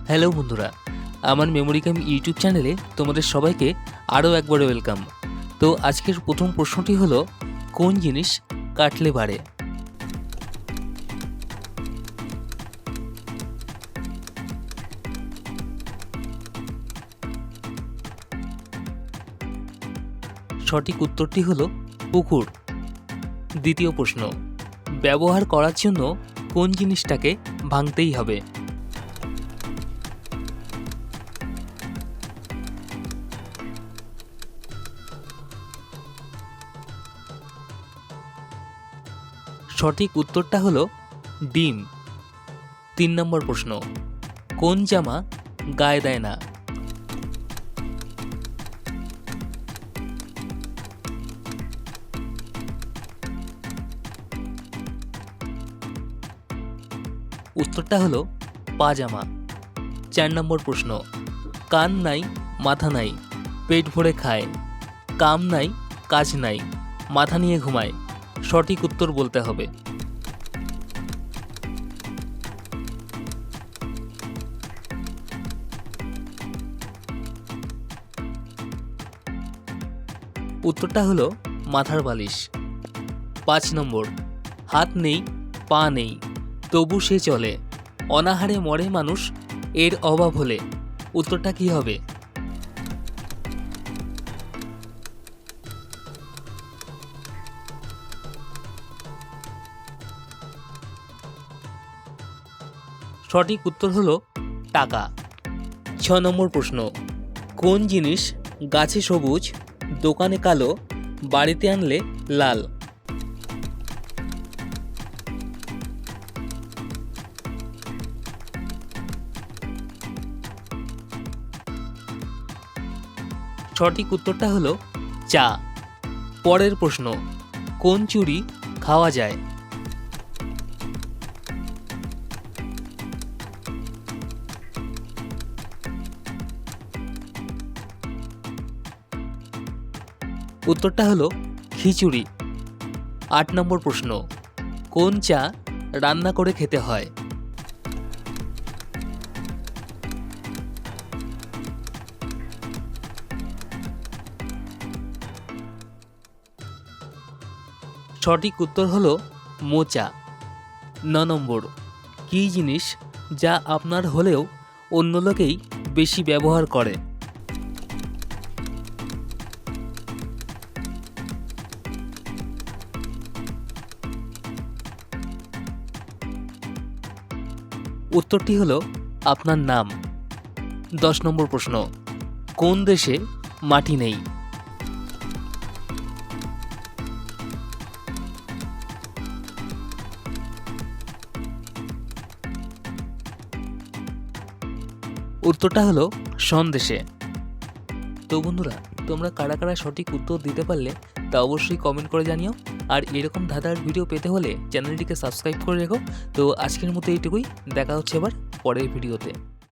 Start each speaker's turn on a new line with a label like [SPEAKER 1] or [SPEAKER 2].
[SPEAKER 1] Hello বন্ধুরা, আমার memory game YouTube চ্যানেলে তোমাদের সবাইকে আরও একবার ওয়েলকাম। তো আজকের প্রথম প্রশ্নটি হলো, কোন জিনিস কাটলে বাড়ে? সঠিক উত্তরটি হলো পুকুর। দ্বিতীয় প্রশ্ন, ব্যবহার করার জন্য কোন জিনিসটাকে ভাঙতেই হবে? সঠিক উত্তরটা হলো ডিম। 3 নম্বর প্রশ্ন, কোন জামা গায়ে দেয় না? উত্তরটা হলো পাজামা। 4 নম্বর প্রশ্ন, কান নাই, মাথা নাই, পেট ভরে খায়, কাম নাই, কাজ নাই, মাথা নিয়ে ঘুমায়। সঠিক উত্তর বলতে হবে। উত্তরটা হলো মাথার বালিশ। 5 নম্বর, হাত নেই, পা নেই, তবু সে চলে, অনাহারে মরে মানুষ এর অভাব হলে। উত্তরটা কি হবে? সঠিক উত্তর হলো টাকা। 6 নম্বর প্রশ্ন, কোন জিনিস গাছে সবুজ, দোকানে কালো, বাড়িতে আনলে লাল? সঠিক উত্তরটা হলো চা। পরের প্রশ্ন, কোন চুড়ি খাওয়া যায়? উত্তরটা হলো খিচুড়ি। 8 নম্বর প্রশ্ন, কোন চা রান্না করে খেতে হয়? সঠিক উত্তর হলো মোচা। 9 নম্বর, কী জিনিস যা আপনার হলেও অন্য লোকেই বেশি ব্যবহার করে? উত্তরটি হলো আপনার নাম। 10 নম্বর প্রশ্ন, কোন দেশে মাটি নেই? উত্তরটা হলো সন্দেশে। তো বন্ধুরা, তোমরা কারা কারা সঠিক উত্তর দিতে পারলে তা অবশ্যই কমেন্ট করে জানিও। আর এরকম ধাঁধার ভিডিও পেতে হলে চ্যানেলটিকে সাবস্ক্রাইব করে রেখো। তো আজকের মতো এইটুকুই, দেখা হচ্ছে আবার পরের ভিডিওতে।